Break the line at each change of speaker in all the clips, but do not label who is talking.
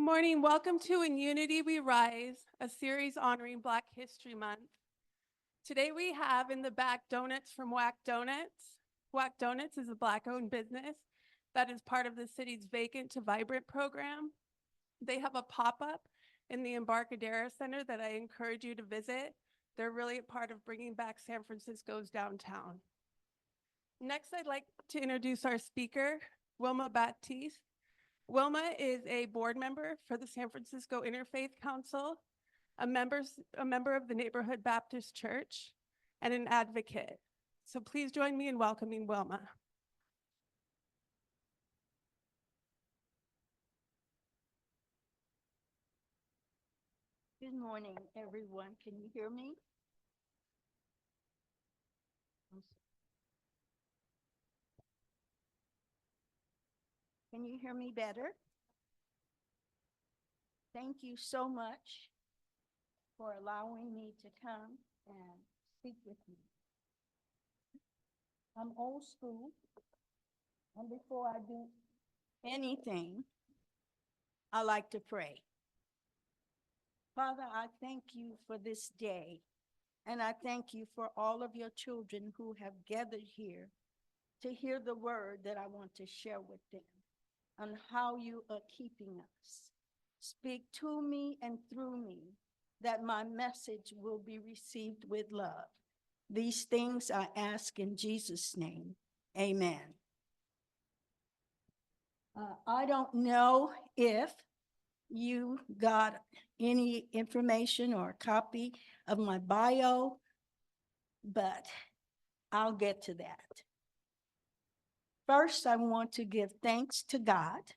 morning. Welcome to In Unity We Rise, a series honoring Black History Month. Today we have in the back donuts from Whack Donuts. Whack Donuts is a Black-owned business that is part of the city's Vacant to Vibrant program. They have a pop-up in the Embarcadero Center that I encourage you to visit. They're really a part of bringing back San Francisco's downtown. Next, I'd like to introduce our speaker, Wilma Batiste. Wilma is a board member for the San Francisco Interfaith Council, a member of the Neighborhood Baptist Church, and an advocate. So please join me in welcoming Wilma.
Good morning, everyone. Can you hear me? Can you hear me better? Thank you so much for allowing me to come and speak with you. I'm old school, and before I do anything, I like to pray. Father, I thank you for this day, and I thank you for all of your children who have gathered here to hear the word that I want to share with them on how you are keeping us. Speak to me and through me, that my message will be received with love. These things I ask in Jesus' name, amen. I don't know if you got any information or a copy of my bio, but I'll get to that. First, I want to give thanks to God,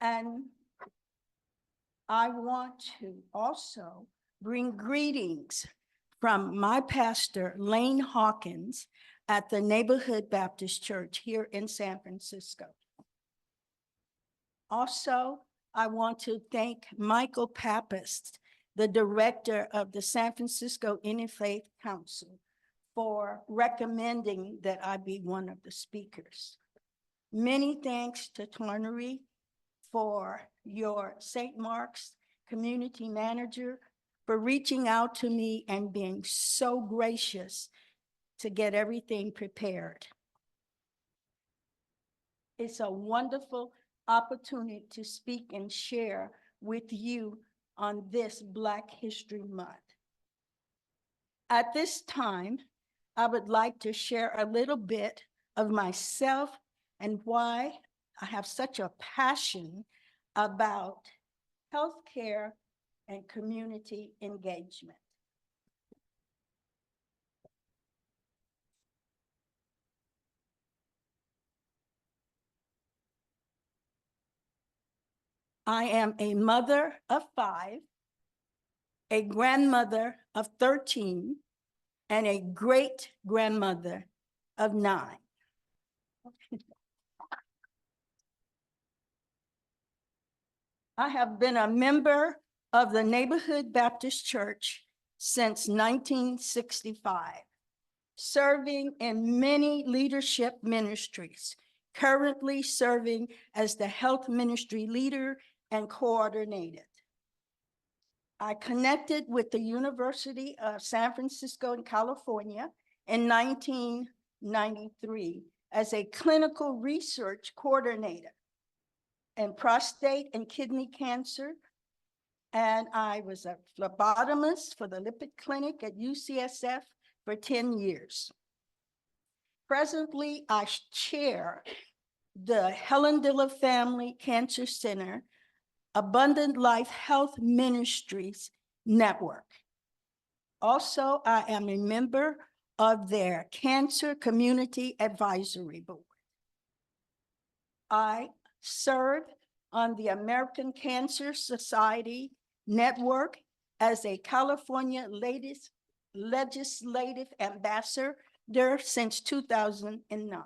and I want to also bring greetings from my pastor, Lane Hawkins, at the Neighborhood Baptist Church here in San Francisco. Also, I want to thank Michael Papist, the director of the San Francisco Interfaith Council, for recommending that I be one of the speakers. Many thanks to Tornery for your St. Mark's community manager for reaching out to me and being so gracious to get everything prepared. It's a wonderful opportunity to speak and share with you on this Black History Month. At this time, I would like to share a little bit of myself and why I have such a passion about healthcare and community engagement. I am a mother of 5, a grandmother of 13, and a great-grandmother of 9. I have been a member of the Neighborhood Baptist Church since 1965, serving in many leadership ministries, currently serving as the health ministry leader and coordinator. I connected with the University of San Francisco in California in 1993 as a clinical research coordinator in prostate and kidney cancer. And I was a phlebotomist for the lipid clinic at UCSF for 10 years. Presently, I chair the Helen Diller Family Cancer Center Abundant Life Health Ministries Network. Also, I am a member of their Cancer Community Advisory Board. I serve on the American Cancer Society Network as a California legislative ambassador since 2009.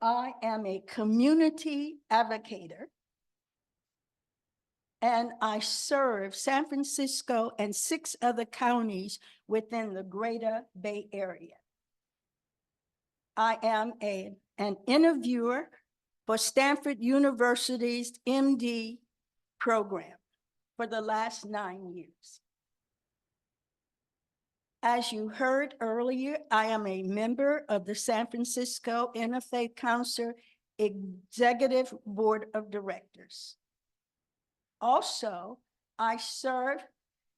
I am a community advocate, and I serve San Francisco and 6 other counties within the Greater Bay Area. I am an interviewer for Stanford University's MD program for the last 9 years. As you heard earlier, I am a member of the San Francisco Interfaith Council Executive Board of Directors. Also, I serve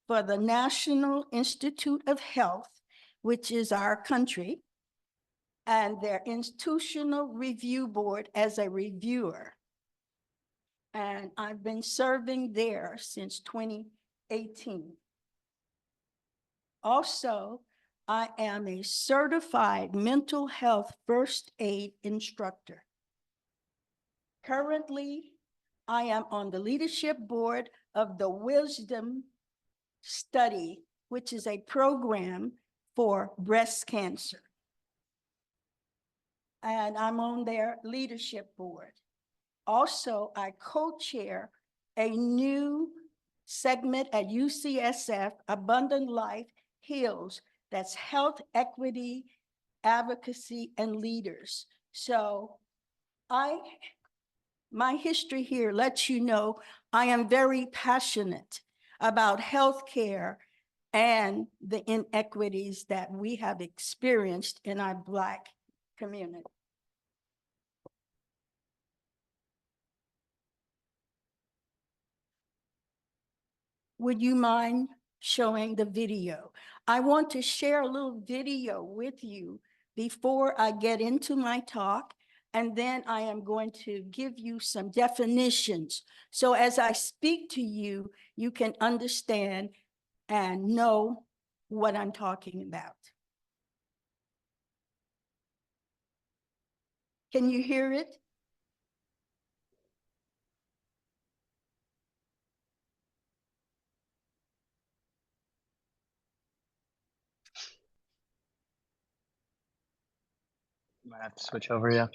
for the National Institute of Health, which is our country, and their Institutional Review Board as a reviewer. And I've been serving there since 2018. Also, I am a certified mental health first aid instructor. Currently, I am on the leadership board of the Wisdom Study, which is a program for breast cancer. And I'm on their leadership board. Also, I co-chair a new segment at UCSF, Abundant Life Heals, that's health equity, advocacy, and leaders. So my history here lets you know I am very passionate about healthcare and the inequities that we have experienced in our Black community. Would you mind showing the video? I want to share a little video with you before I get into my talk, and then I am going to give you some definitions. So as I speak to you, you can understand and know what I'm talking about. Can you hear it?
Might have to switch over, yeah.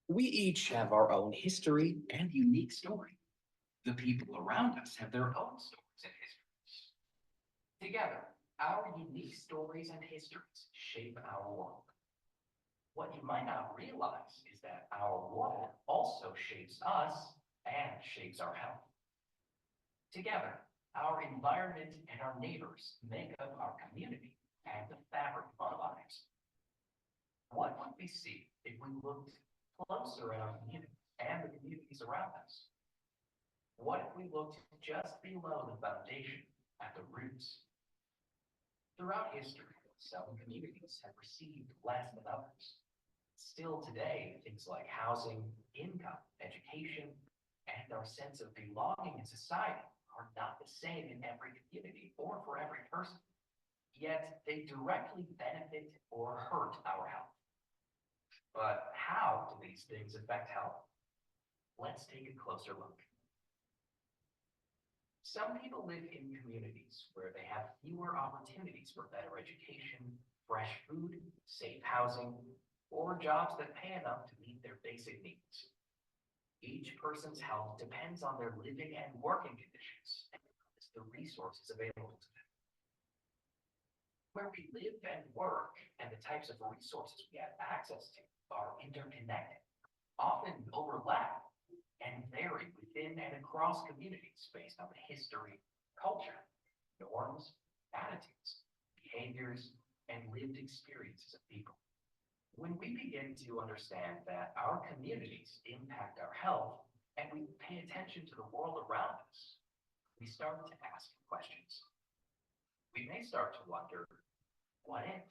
We each have our own history and unique story. The people around us have their own stories and histories. Together, our unique stories and histories shape our world. What you might not realize is that our world also shapes us and shapes our health. Together, our environment and our neighbors make up our community and the fabric of our lives. What would we see if we looked closer at our community and the communities around us? What if we looked just below the foundation at the roots? Throughout history, some communities have received less than others. Still today, things like housing, income, education, and our sense of belonging in society are not the same in every community or for every person. Yet they directly benefit or hurt our health. But how do these things affect health? Let's take a closer look. Some people live in communities where they have fewer opportunities for better education, fresh food, safe housing, or jobs that pay enough to meet their basic needs. Each person's health depends on their living and working conditions and the resources available to them. Where we live and work and the types of resources we have access to are interconnected, often overlap, and vary within and across communities based on the history, culture, norms, attitudes, behaviors, and lived experiences of people. When we begin to understand that our communities impact our health and we pay attention to the world around us, we start to ask questions. We may start to wonder, what if?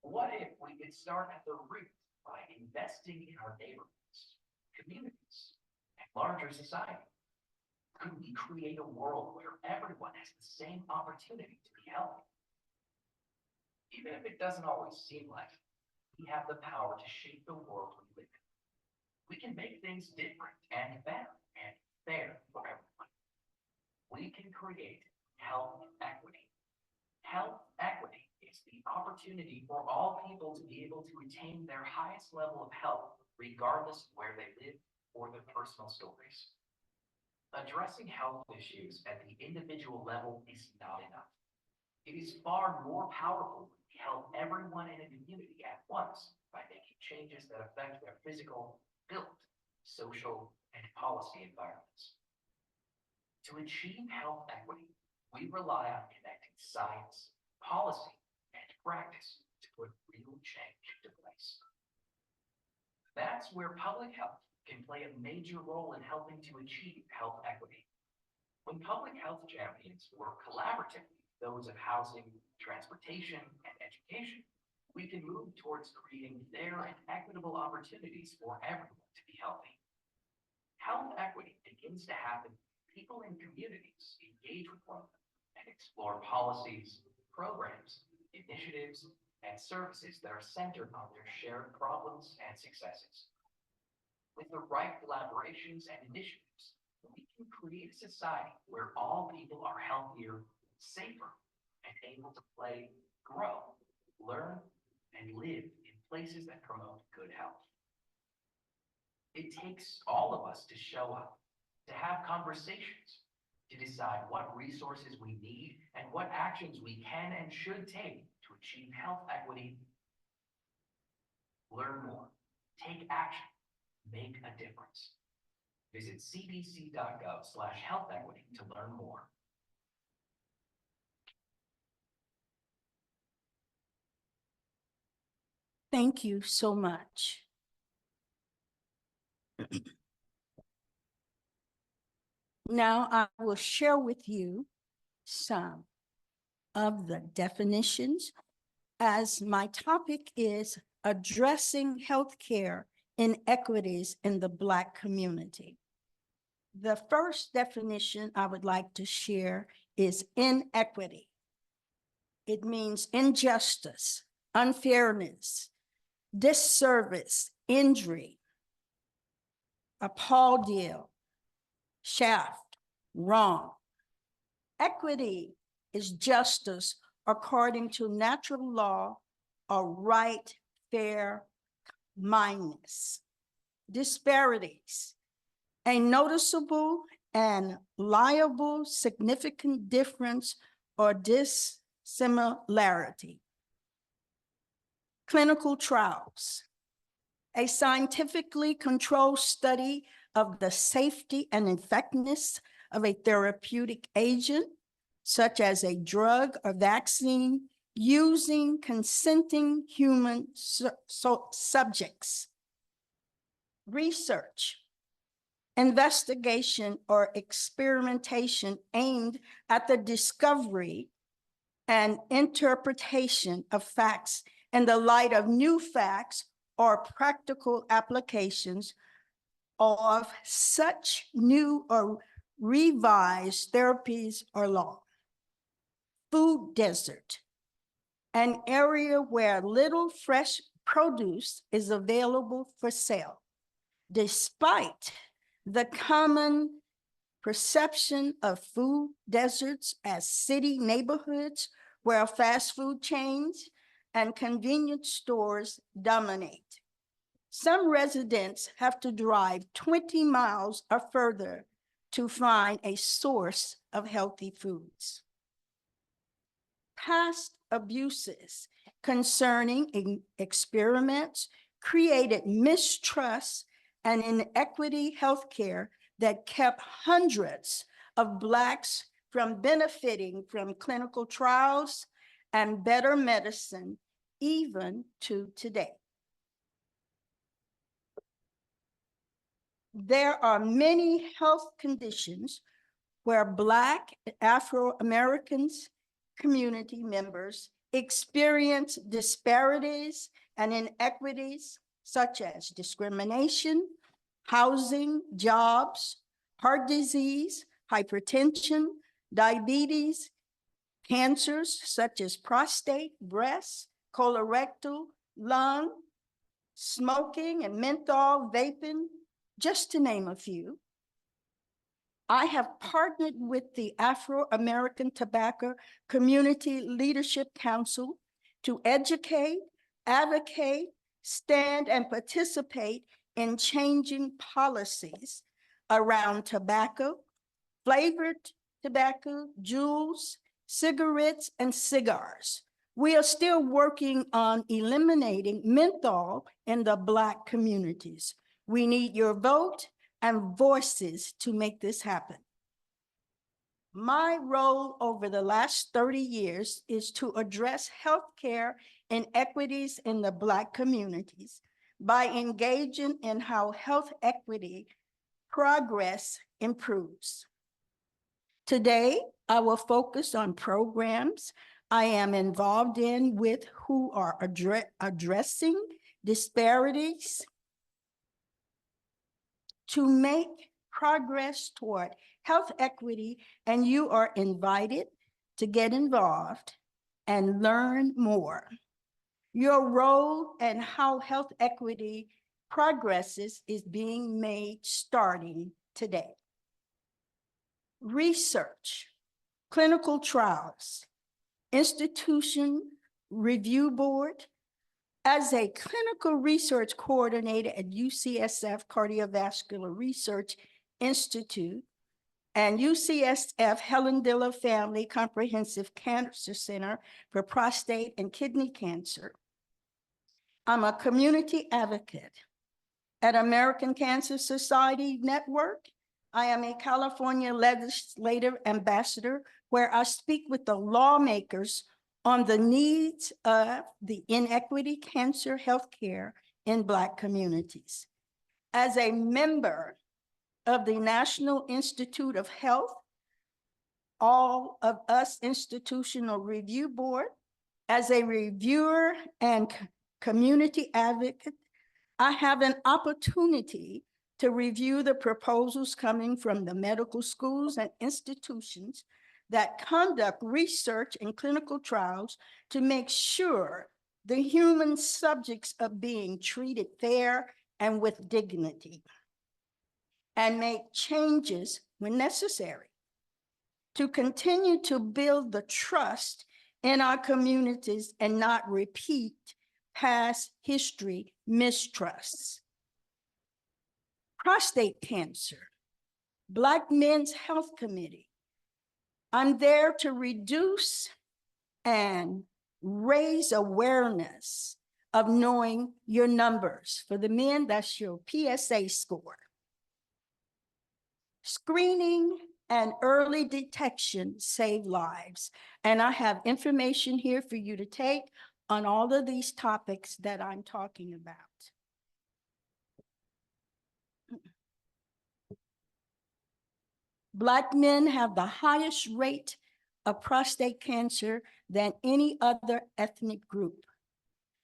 What if we could start at the root by investing in our neighborhoods, communities, and larger society? Could we create a world where everyone has the same opportunity to be healthy? Even if it doesn't always seem like it, we have the power to shape the world we live in. We can make things different and better and fair for everyone. we can create health equity. Health equity is the opportunity for all people to be able to attain their highest level of health, regardless of where they live or their personal stories. Addressing health issues at the individual level is not enough. It is far more powerful when we help everyone in a community at once by making changes that affect their physical, built, social, and policy environments. To achieve health equity, we rely on connecting science, policy, and practice to put real change into place. That's where public health can play a major role in helping to achieve health equity. When public health champions work collaboratively with those of housing, transportation, and education, we can move towards creating fair and equitable opportunities for everyone to be healthy. Health equity begins to happen when people in communities engage with one another and explore policies, programs, initiatives, and services that are centered on their shared problems and successes. With the right collaborations and initiatives, we can create a society where all people are healthier, safer, and able to play, grow, learn, and live in places that promote good health. It takes all of us to show up, to have conversations, to decide what resources we need and what actions we can and should take to achieve health equity. Learn more, take action, make a difference. Visit cdc.gov/health equity to learn more.
Thank you so much. Now I will share with you some of the definitions, as my topic is addressing healthcare inequities in the Black community. The first definition I would like to share is inequity. It means injustice, unfairness, disservice, injury, applaudil, shaft, wrong. Equity is justice according to natural law or right, fair, mindedness. Disparities, a noticeable and liable significant difference or dissimilarity. Clinical trials, a scientifically controlled study of the safety and effectiveness of a therapeutic agent, such as a drug or vaccine, using consenting human subjects. Research, investigation or experimentation aimed at the discovery and interpretation of facts in the light of new facts or practical applications of such new or revised therapies or law. Food desert, an area where little fresh produce is available for sale, despite the common perception of food deserts as city neighborhoods where fast food chains and convenience stores dominate. Some residents have to drive 20 miles or further to find a source of healthy foods. Past abuses concerning experiments created mistrust and inequity healthcare that kept hundreds of Blacks from benefiting from clinical trials and better medicine, even to today. There are many health conditions where Black and Afro-Americans community members experience disparities and inequities such as discrimination, housing, jobs, heart disease, hypertension, diabetes, cancers such as prostate, breast, colorectal, lung, smoking and menthol vaping, just to name a few. I have partnered with the Afro-American Tobacco Community Leadership Council to educate, advocate, stand, and participate in changing policies around tobacco, flavored tobacco, jewels, cigarettes, and cigars. We are still working on eliminating menthol in the Black communities. We need your vote and voices to make this happen. My role over the last 30 years is to address healthcare inequities in the Black communities by engaging in how health equity progress improves. Today, I will focus on programs I am involved in with who are addressing disparities to make progress toward health equity, and you are invited to get involved and learn more. Your role and how health equity progresses is being made starting today. Research, clinical trials, institution review board. As a clinical research coordinator at UCSF Cardiovascular Research Institute and UCSF Helen Diller Family Comprehensive Cancer Center for prostate and kidney cancer, I'm a community advocate. At American Cancer Society Network, I am a California legislative ambassador where I speak with the lawmakers on the needs of the inequity cancer healthcare in Black communities. As a member of the National Institute of Health, All of Us Institutional Review Board, as a reviewer and community advocate, I have an opportunity to review the proposals coming from the medical schools and institutions that conduct research and clinical trials to make sure the human subjects are being treated fair and with dignity, and make changes when necessary to continue to build the trust in our communities and not repeat past history mistrusts. Prostate cancer, Black Men's Health Committee. I'm there to reduce and raise awareness of knowing your numbers. For the men, that's your PSA score. Screening and early detection save lives. And I have information here for you to take on all of these topics that I'm talking about. Black men have the highest rate of prostate cancer than any other ethnic group.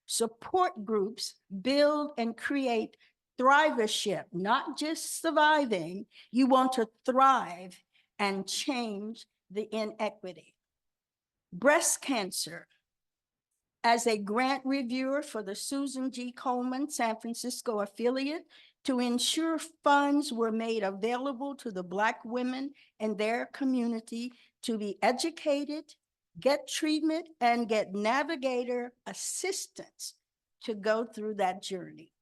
Support groups build and create thrivership, not just surviving. You want to thrive and change the inequity. Breast cancer. As a grant reviewer for the Susan G. Komen San Francisco affiliate, to ensure funds were made available to the Black women in their community to be educated, get treatment, and get navigator assistance to go through that journey.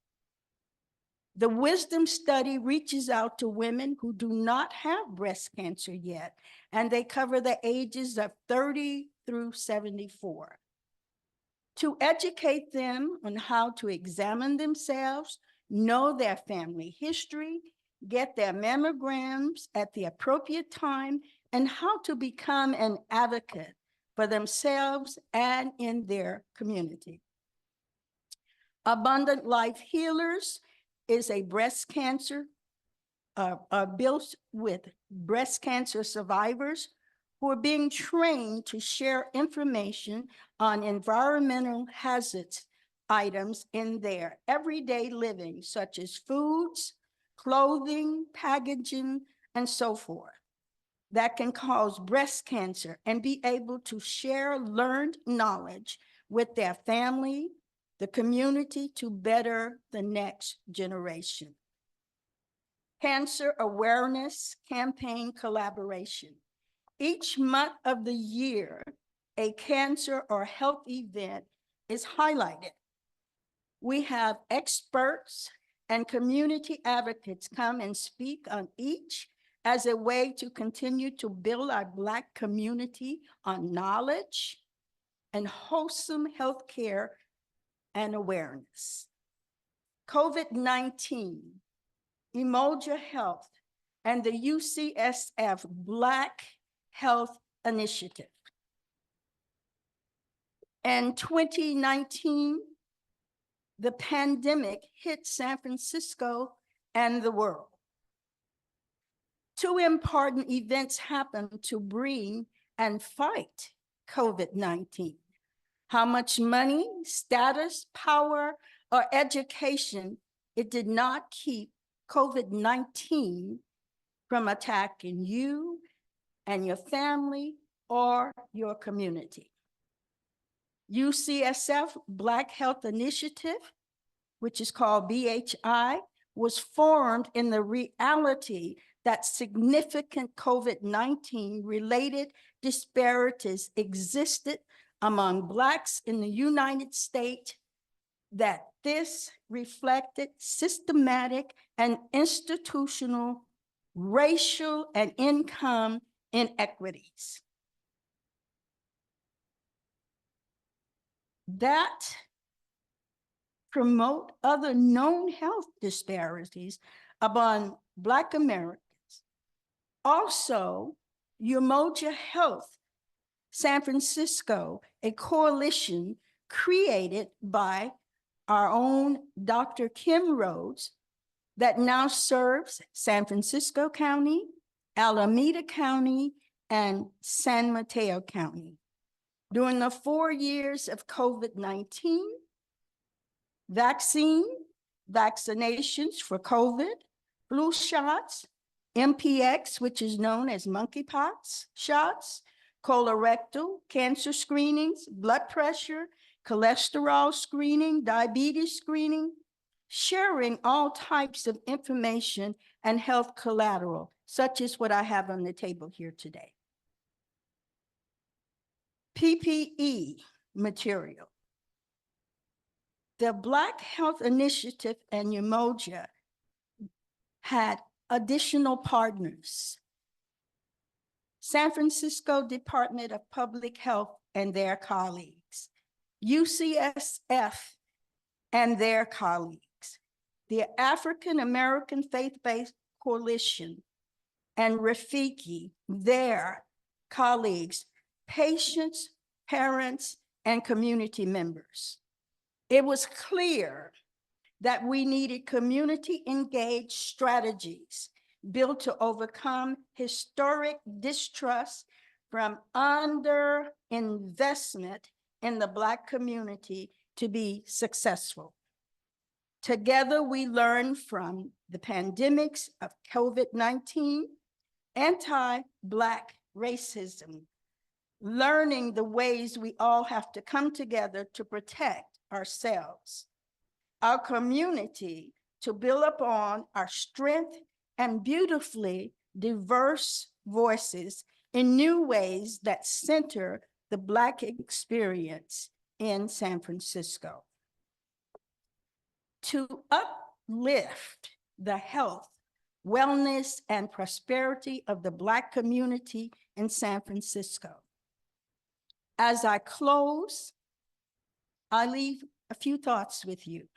The Wisdom Study reaches out to women who do not have breast cancer yet, and they cover the ages of 30 through 74. To educate them on how to examine themselves, know their family history, get their mammograms at the appropriate time, and how to become an advocate for themselves and in their community. Abundant Life Healers is a breast cancer, built with breast cancer survivors who are being trained to share information on environmental hazards items in their everyday living, such as foods, clothing, packaging, and so forth, that can cause breast cancer, and be able to share learned knowledge with their family, the community, to better the next generation. Cancer Awareness Campaign Collaboration. Each month of the year, a cancer or health event is highlighted. We have experts and community advocates come and speak on each as a way to continue to build our Black community on knowledge and wholesome healthcare and awareness. COVID-19, Emoja Health, and the UCSF Black Health Initiative. In 2019, the pandemic hit San Francisco and the world. Two important events happened to bring and fight COVID-19. How much money, status, power, or education, it did not keep COVID-19 from attacking you and your family or your community. UCSF Black Health Initiative, which is called BHI, was formed in the reality that significant COVID-19 related disparities existed among Blacks in the United States, that this reflected systematic and institutional racial and income inequities. That promote other known health disparities among Black Americans. Also, Umoja Health San Francisco, a coalition created by our own Dr. Kim Rhodes that now serves San Francisco County, Alameda County, and San Mateo County. During the 4 years of COVID-19, vaccinations for COVID, flu shots, MPX, which is known as monkeypox shots, colorectal cancer screenings, blood pressure, cholesterol screening, diabetes screening, sharing all types of information and health collateral, such as what I have on the table here today. PPE material. The Black Health Initiative and Umoja had additional partners. San Francisco Department of Public Health and their colleagues, UCSF and their colleagues, the African American Faith-Based Coalition, and Rafiki, their colleagues, patients, parents, and community members. It was clear that we needed community-engaged strategies built to overcome historic distrust from underinvestment in the Black community to be successful. Together, we learned from the pandemics of COVID-19, anti-Black racism, learning the ways we all have to come together to protect ourselves, our community, to build upon our strength and beautifully diverse voices in new ways that center the Black experience in San Francisco. To uplift the health, wellness, and prosperity of the Black community in San Francisco. As I close, I leave a few thoughts with you.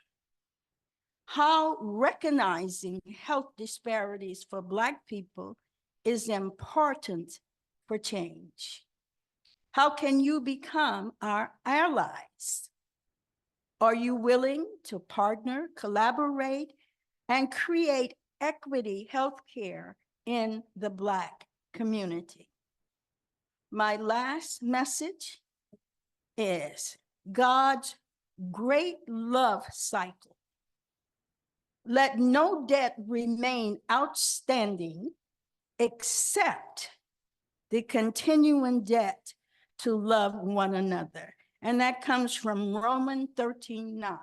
How recognizing health disparities for Black people is important for change. How can you become our allies? Are you willing to partner, collaborate, and create equity healthcare in the Black community? My last message is God's great love cycle. Let no debt remain outstanding except the continuing debt to love one another. And that comes from Romans 13:9.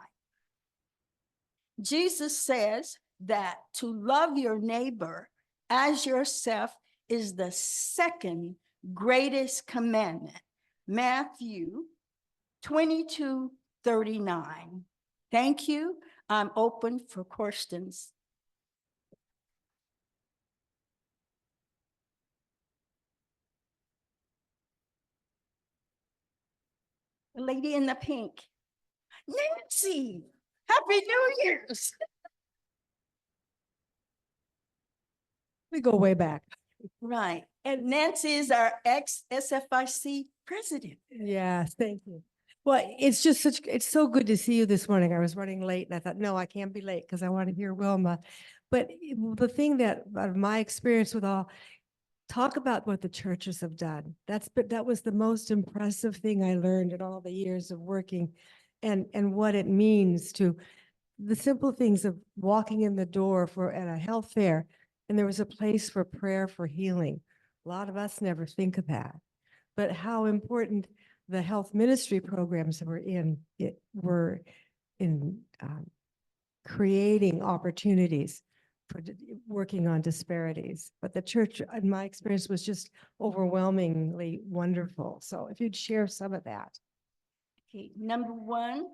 Jesus says, that to love your neighbor as yourself is the second greatest commandment. Matthew 22:39. Thank you. I'm open for questions. The lady in the pink. Nancy, Happy New Year's.
We go way back.
Right. And Nancy is our ex-SFIC president.
Yes, thank you. Well, it's so good to see you this morning. I was running late and I thought, no, I can't be late because I want to hear Wilma. But the thing that, out of my experience with all, talk about what the churches have done. That was the most impressive thing I learned in all the years of working and what it means to the simple things of walking in the door at a health fair, and there was a place for prayer for healing. A lot of us never think of that, but how important the health ministry programs were in creating opportunities for working on disparities. But the church, in my experience, was just overwhelmingly wonderful. So if you'd share some of that.
Okay, number one,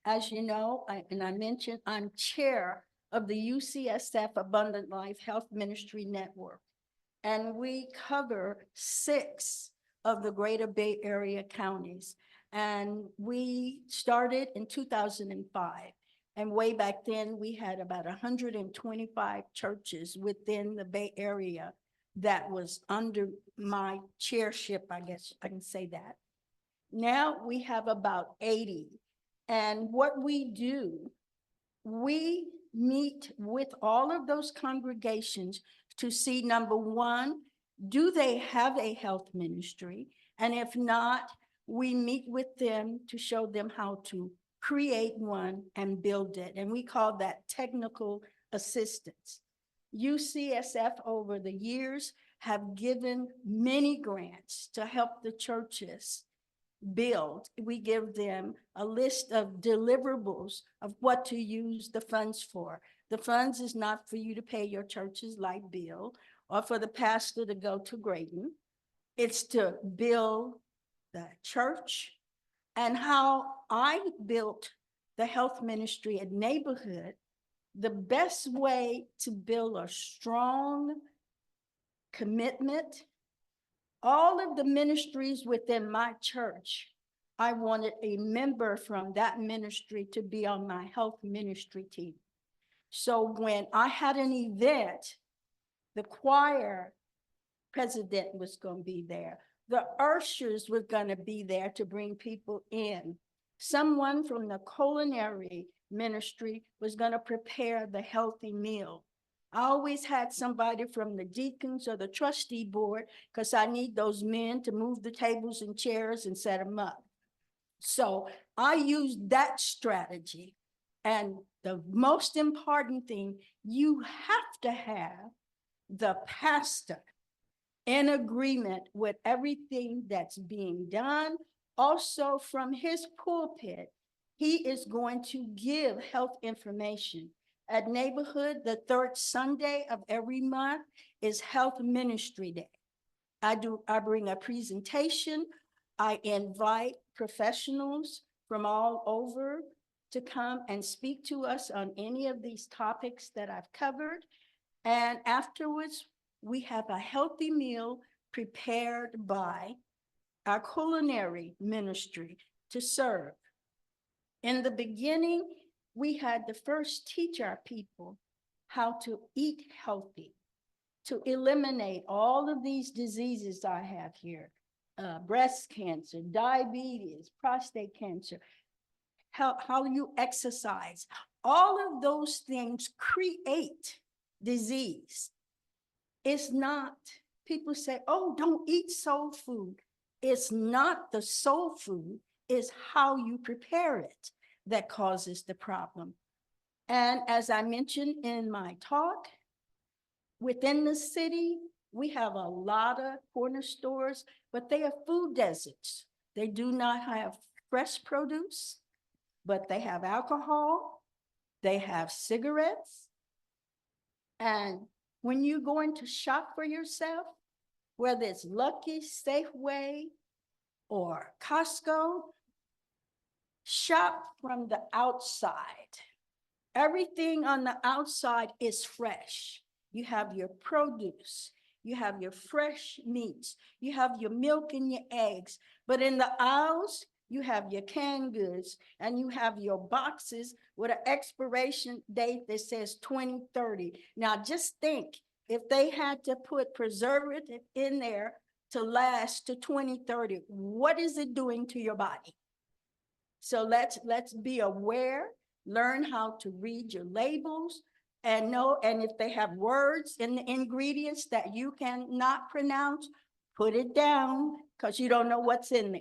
as you know, I mentioned, I'm chair of the UCSF Abundant Life Health Ministry Network. And we cover 6 of the greater Bay Area counties. And we started in 2005. And way back then, we had about 125 churches within the Bay Area that was under my chairship, I guess I can say that. Now we have about 80. And what we do, we meet with all of those congregations to see, number one, do they have a health ministry? And if not, we meet with them to show them how to create one and build it. And we call that technical assistance. UCSF over the years have given many grants to help the churches build. We give them a list of deliverables of what to use the funds for. The funds is not for you to pay your church's light bill or for the pastor to go to Grayton. It's to build the church. And how I built the health ministry at Neighborhood, the best way to build a strong commitment, all of the ministries within my church, I wanted a member from that ministry to be on my health ministry team. So when I had an event, the choir president was going to be there. The ushers were going to be there to bring people in. Someone from the culinary ministry was going to prepare the healthy meal. I always had somebody from the deacons or the trustee board because I need those men to move the tables and chairs and set them up. So I used that strategy. And the most important thing, you have to have the pastor in agreement with everything that's being done. Also from his pulpit, he is going to give health information. At Neighborhood, the 3rd Sunday of every month is Health Ministry Day. I bring a presentation. I invite professionals from all over to come and speak to us on any of these topics that I've covered. And afterwards, we have a healthy meal prepared by our culinary ministry to serve. In the beginning, we had to first teach our people how to eat healthy, to eliminate all of these diseases I have here, breast cancer, diabetes, prostate cancer, how you exercise. All of those things create disease. It's not, people say, oh, don't eat soul food. It's not the soul food, it's how you prepare it that causes the problem. And as I mentioned in my talk, within the city, we have a lot of corner stores, but they are food deserts. They do not have fresh produce, but they have alcohol, they have cigarettes, And when you going to shop for yourself, whether it's Lucky, Safeway, or Costco, shop from the outside. Everything on the outside is fresh. You have your produce, you have your fresh meats, you have your milk and your eggs. But in the aisles, you have your canned goods and you have your boxes with an expiration date that says 2030. Now just think, if they had to put preservative in there to last to 2030, what is it doing to your body? So let's be aware, learn how to read your labels and know, and if they have words in the ingredients that you cannot pronounce, put it down because you don't know what's in there.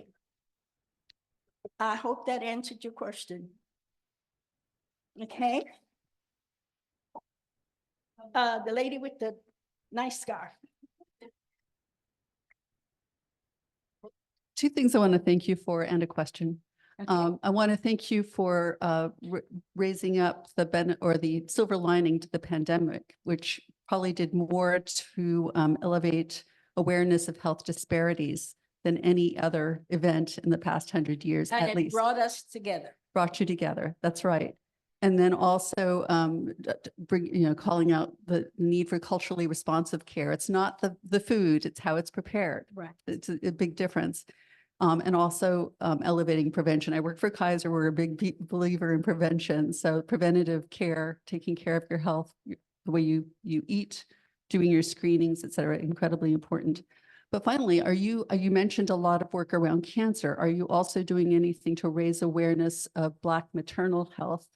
I hope that answered your question. Okay. The lady with the nice scarf.
Two things I want to thank you for and a question.
Okay.
I want to thank you for raising up the silver lining to the pandemic, which probably did more to elevate awareness of health disparities than any other event in the past 100 years,
And
at
it
least.
brought us together.
Brought you together. That's right. And then also calling out the need for culturally responsive care. It's not the food, it's how it's prepared.
Right.
It's a big difference. And also elevating prevention. I work for Kaiser. We're a big believer in prevention. So preventative care, taking care of your health, the way you eat, doing your screenings, et cetera, incredibly important. But finally, you mentioned a lot of work around cancer. Are you also doing anything to raise awareness of Black maternal health?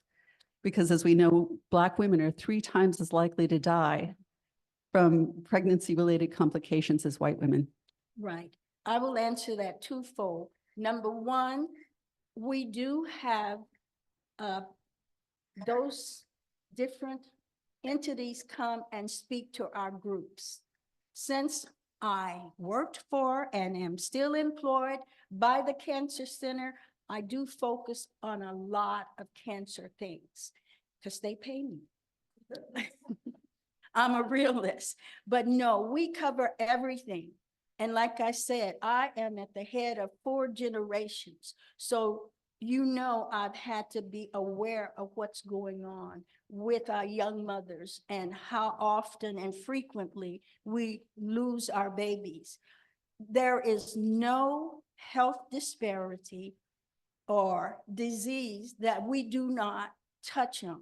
Because as we know, Black women are 3 times as likely to die from pregnancy-related complications as white women.
Right. I will answer that twofold. Number one, we do have those different entities come and speak to our groups. Since I worked for and am still employed by the Cancer Center, I do focus on a lot of cancer things because they pay me. I'm a realist, but no, we cover everything. And like I said, I am at the head of 4 generations. So, you know, I've had to be aware of what's going on with our young mothers and how often and frequently we lose our babies. There is no health disparity or disease that we do not touch on.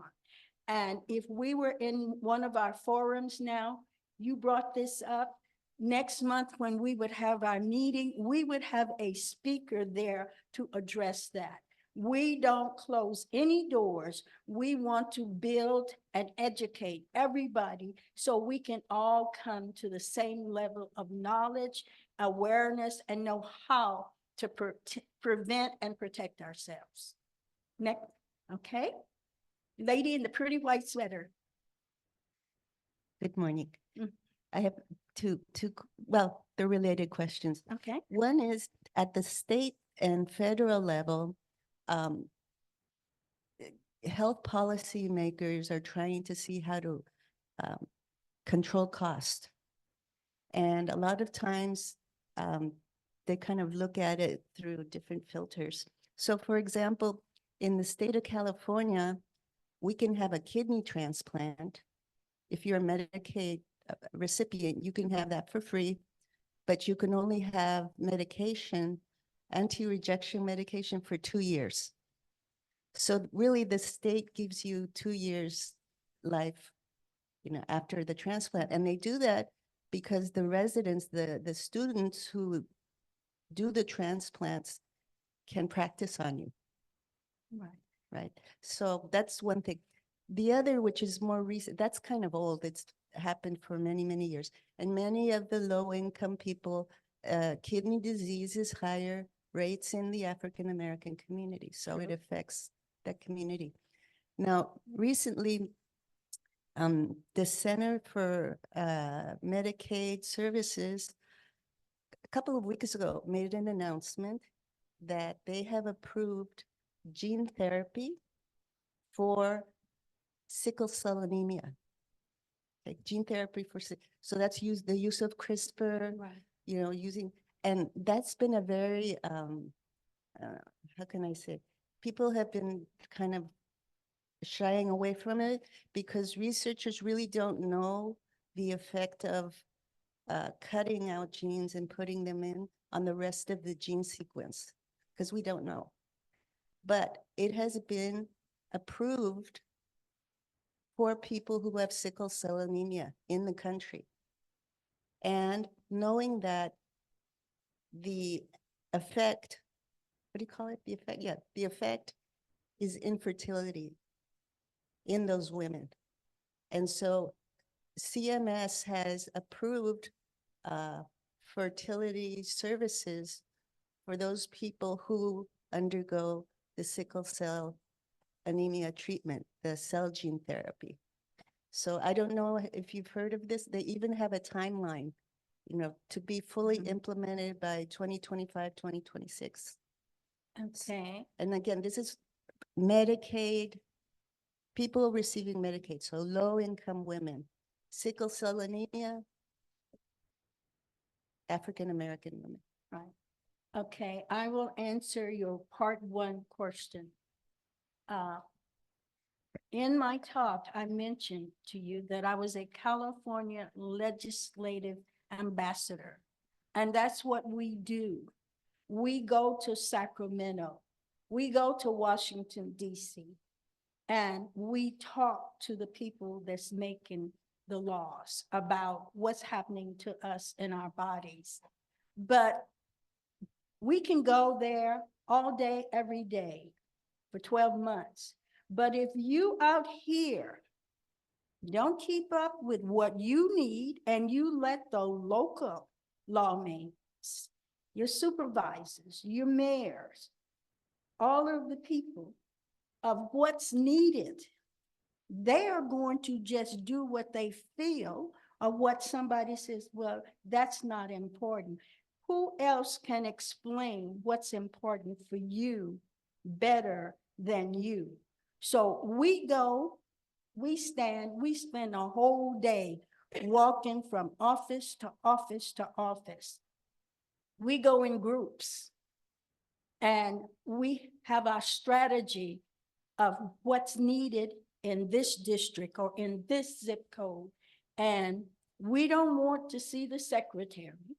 And if we were in one of our forums now, you brought this up, next month when we would have our meeting, we would have a speaker there to address that. We don't close any doors. We want to build and educate everybody so we can all come to the same level of knowledge, awareness, and know how to prevent and protect ourselves. Next, okay? Lady in the pretty white sweater.
Good morning.
Mm.
I have two, well, they're related questions.
Okay.
One is at the state and federal level, health policy makers are trying to see how to control cost. And a lot of times they kind of look at it through different filters. So for example, in the state of California, we can have a kidney transplant. If you're a Medicaid recipient, you can have that for free, but you can only have medication, anti-rejection medication for 2 years. So really the state gives you 2 years life, you know, after the transplant. And they do that because the residents, the students who do the transplants can practice on you.
Right.
Right. So that's one thing. The other, which is more recent, that's kind of old. It's happened for many, many years. And many of the low income people, kidney disease is higher rates in the African American community. So it affects that community. Now, recently, the Center for Medicaid Services, a couple of weeks ago, made an announcement that they have approved gene therapy for sickle cell anemia. Okay, gene therapy for, so that's the use of CRISPR,
Right.
you know, and that's been a very, how can I say? People have been kind of shying away from it because researchers really don't know the effect of cutting out genes and putting them in on the rest of the gene sequence, because we don't know. But it has been approved for people who have sickle cell anemia in the country. And knowing that the effect, what do you call it? The effect, yeah, the effect is infertility in those women. And so CMS has approved fertility services for those people who undergo the sickle cell anemia treatment, the cell gene therapy. So I don't know if you've heard of this. They even have a timeline, you know, to be fully implemented by 2025, 2026.
Okay.
And again, this is Medicaid, people receiving Medicaid, so low-income women, sickle cell anemia, African-American women.
Right. Okay, I will answer your part one question. In my talk, I mentioned to you that I was a California legislative ambassador, and that's what we do. We go to Sacramento, we go to Washington, DC, and we talk to the people that's making the laws about what's happening to us in our bodies. But we can go there all day, every day for 12 months. But if you out here don't keep up with what you need and you let the local lawmakers, your supervisors, your mayors, all of the people of what's needed, they are going to just do what they feel or what somebody says, well, that's not important. Who else can explain what's important for you better than you? So we go, we stand, we spend a whole day walking from office to office to office. We go in groups and we have our strategy of what's needed in this district or in this zip code. And we don't want to see the secretary.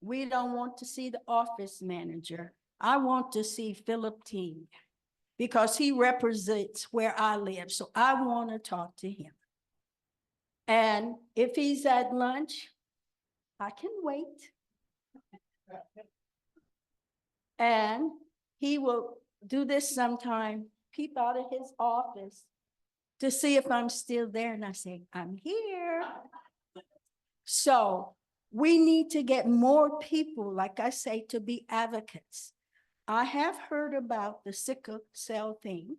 We don't want to see the office manager. I want to see Philip Ting because he represents where I live. So I want to talk to him. And if he's at lunch, I can wait. And he will do this sometime, peep out of his office to see if I'm still there. And I say, I'm here. So we need to get more people, like I say, to be advocates. I have heard about the sickle cell thing,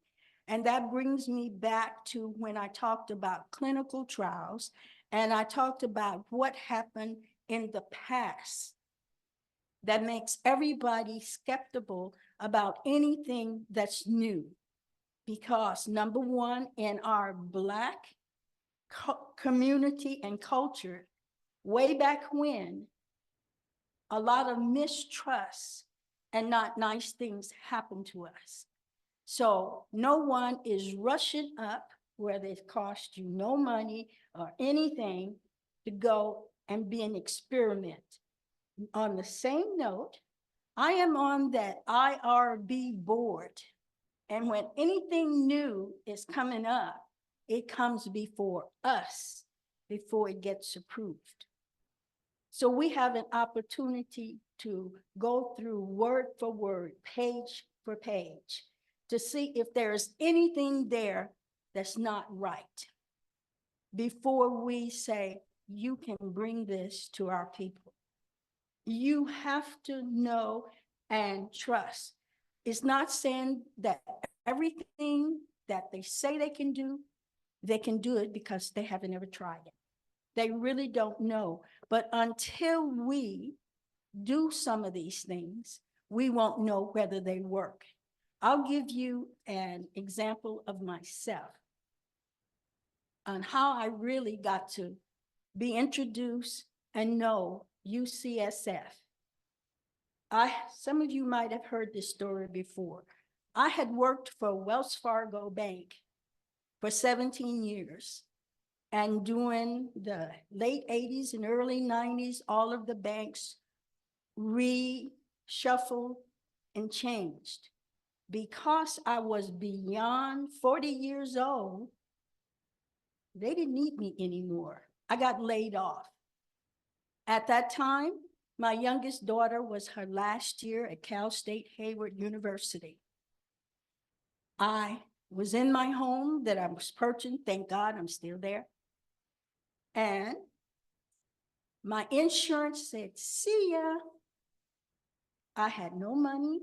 and that brings me back to when I talked about clinical trials, and I talked about what happened in the past that makes everybody skeptical about anything that's new. Because number one, in our Black community and culture, way back when, a lot of mistrust and not nice things happened to us. So no one is rushing up where they cost you no money or anything to go and be an experiment. On the same note, I am on that IRB board. And when anything new is coming up, it comes before us, before it gets approved. So we have an opportunity to go through word for word, page for page, to see if there's anything there that's not right before we say, you can bring this to our people. You have to know and trust. It's not saying that everything that they say they can do it because they haven't ever tried it. They really don't know. But until we do some of these things, we won't know whether they work. I'll give you an example of myself. on how I really got to be introduced and know UCSF. Some of you might have heard this story before. I had worked for Wells Fargo Bank for 17 years. And during the late 80s and early 90s, all of the banks reshuffled and changed. Because I was beyond 40 years old, they didn't need me anymore. I got laid off. At that time, my youngest daughter was her last year at Cal State Hayward University. I was in my home that I was purchasing. Thank God I'm still there. And my insurance said, see ya. I had no money,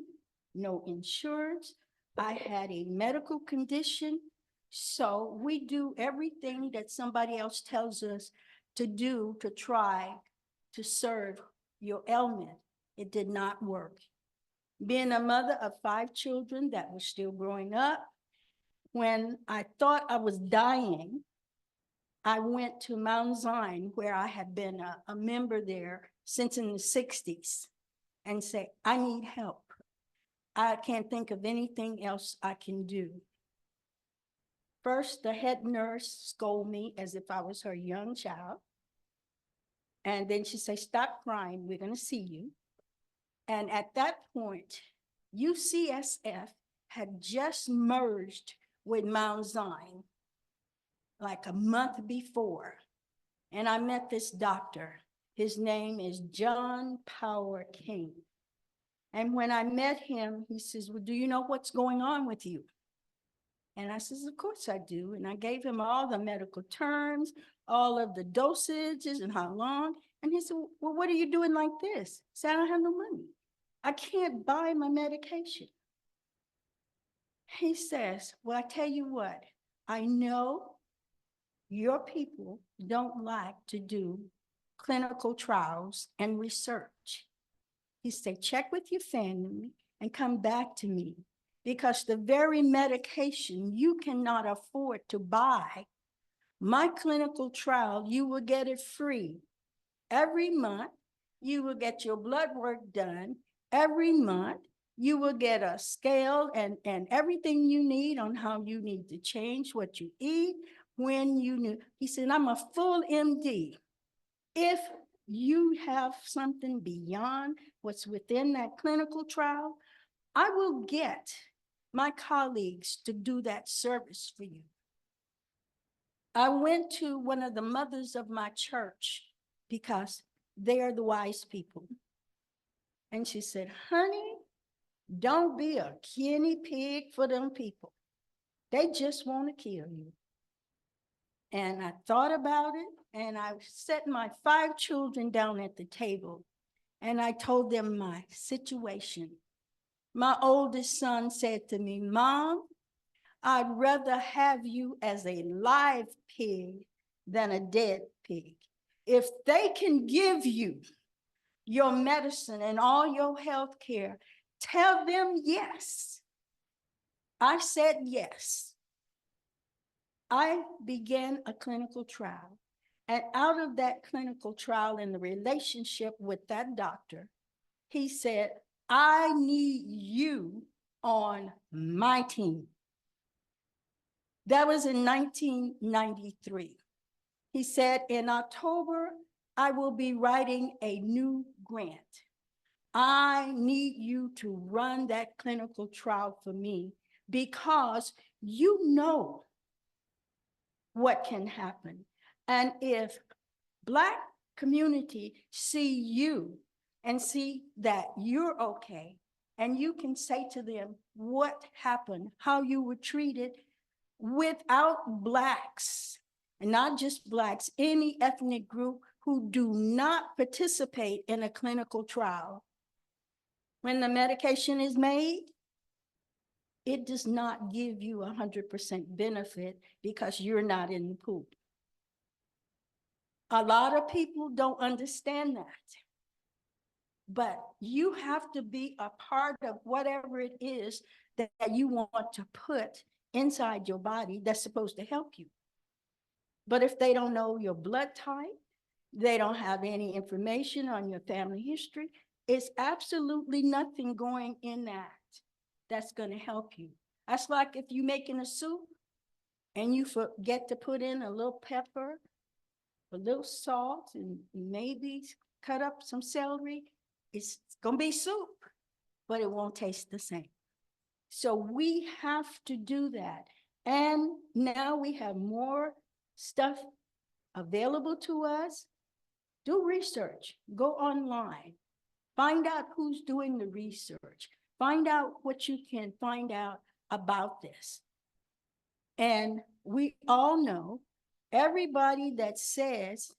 no insurance. I had a medical condition. So we do everything that somebody else tells us to do to try to serve your ailment. It did not work. Being a mother of 5 children that were still growing up, when I thought I was dying, I went to Mount Zion, where I had been a member there since in the 60s, and said, I need help. I can't think of anything else I can do. First, the head nurse scolded me as if I was her young child. And then she said, stop crying, we're gonna see you. And at that point, UCSF had just merged with Mount Zion like a month before. And I met this doctor. His name is John Power King. And when I met him, he says, well, do you know what's going on with you? And I says, of course I do. And I gave him all the medical terms, all of the dosages and how long. And he said, well, what are you doing like this? I said, I don't have no money. I can't buy my medication. He says, well, I tell you what, I know your people don't like to do clinical trials and research. He said, check with your family and come back to me, because the very medication you cannot afford to buy, my clinical trial, you will get it free. Every month, you will get your blood work done. Every month, you will get a scale and everything you need on how you need to change what you eat, when you need. He said, I'm a full MD. If you have something beyond what's within that clinical trial, I will get my colleagues to do that service for you. I went to one of the mothers of my church because they are the wise people. And she said, honey, don't be a guinea pig for them people. They just want to kill you. And I thought about it, and I set my 5 children down at the table, and I told them my situation. My oldest son said to me, Mom, I'd rather have you as a live pig than a dead pig. If they can give you your medicine and all your health care, tell them yes. I said yes. I began a clinical trial, and out of that clinical trial and the relationship with that doctor, he said, I need you on my team. That was in 1993. He said, in October, I will be writing a new grant. I need you to run that clinical trial for me, because you know what can happen. And if Black community see you and see that you're okay, and you can say to them what happened, how you were treated, without Blacks, and not just Blacks, any ethnic group who do not participate in a clinical trial, when the medication is made, it does not give you 100% benefit because you're not in the pool. A lot of people don't understand that. But you have to be a part of whatever it is that you want to put inside your body that's supposed to help you. But if they don't know your blood type, they don't have any information on your family history, it's absolutely nothing going in that that's going to help you. That's like if you're making a soup and you forget to put in a little pepper, a little salt, and maybe cut up some celery. It's going to be soup, but it won't taste the same. So we have to do that. And now we have more stuff available to us. Do research, go online, find out who's doing the research, find out what you can find out about this. And we all know, everybody that says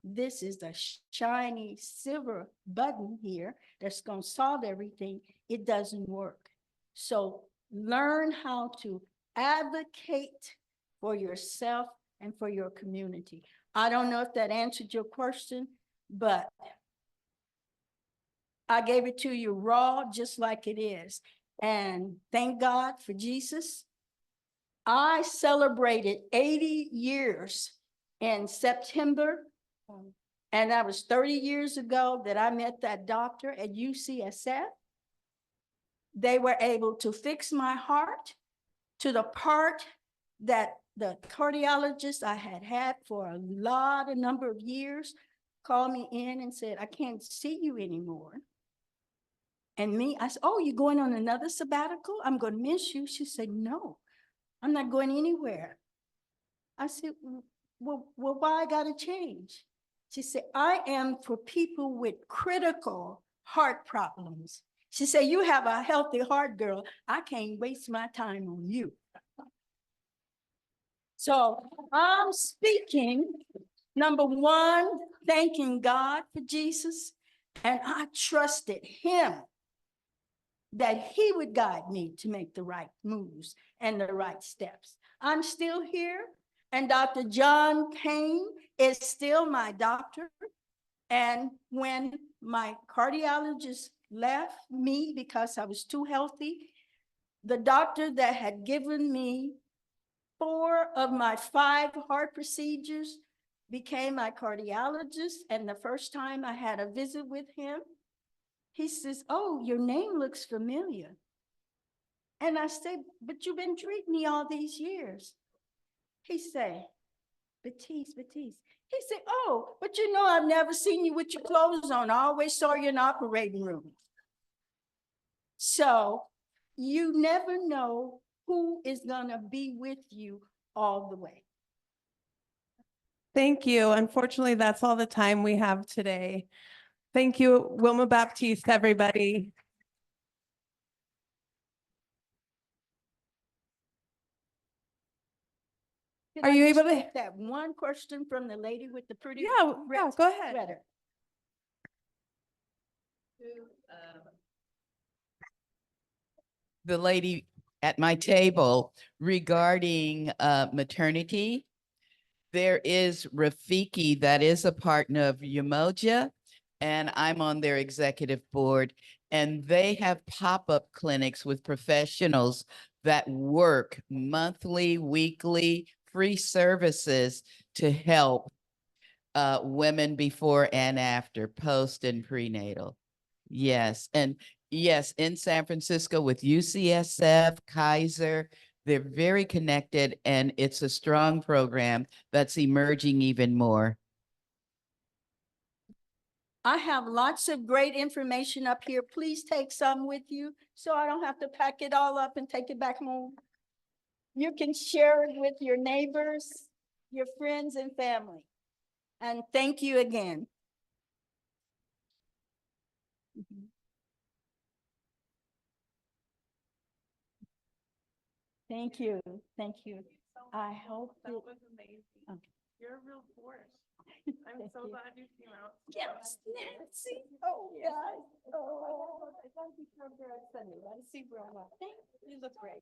this is the shiny silver button here that's going to solve everything, it doesn't work. So learn how to advocate for yourself and for your community. I don't know if that answered your question, but I gave it to you raw, just like it is. And thank God for Jesus. I celebrated 80 years in September. And that was 30 years ago that I met that doctor at UCSF. They were able to fix my heart to the part that the cardiologist I had had for a number of years called me in and said, I can't see you anymore. And I said, oh, you're going on another sabbatical? I'm going to miss you. She said, no, I'm not going anywhere. I said, well, why I got to change? She said, I am for people with critical heart problems. She said, you have a healthy heart, girl. I can't waste my time on you. So I'm speaking, number one, thanking God for Jesus. And I trusted him that he would guide me to make the right moves and the right steps. I'm still here, and Dr. John Kane is still my doctor. And when my cardiologist left me because I was too healthy, the doctor that had given me 4 of my 5 heart procedures became my cardiologist. And the first time I had a visit with him, he says, oh, your name looks familiar. And I said, but you've been treating me all these years. He said, Batiste. He said, oh, but you know, I've never seen you with your clothes on. I always saw you in the operating room. So you never know who is gonna be with you all the way.
Thank you. Unfortunately, that's all the time we have today. Thank you, Wilma Baptiste, everybody.
Could
Are
I
you
just
able to-
take that one question from the lady with the pretty
Yeah,
red
go ahead.
sweater?
The lady at my table regarding maternity. There is Rafiki that is a partner of Umoja, and I'm on their executive board, and they have pop-up clinics with professionals that work monthly, weekly, free services to help women before and after, post and prenatal. Yes, and yes, in San Francisco with UCSF, Kaiser, they're very connected, and it's a strong program that's emerging even more.
I have lots of great information up here. Please take some with you so I don't have to pack it all up and take it back home. You can share it with your neighbors, your friends and family. And thank you again. Thank you. Thank you. I hope
That
it-
was amazing.
Okay.
You're a real force. I'm
Thank
so
you.
glad you came out.
Yes, Nancy. Oh, guys. Oh. You look great.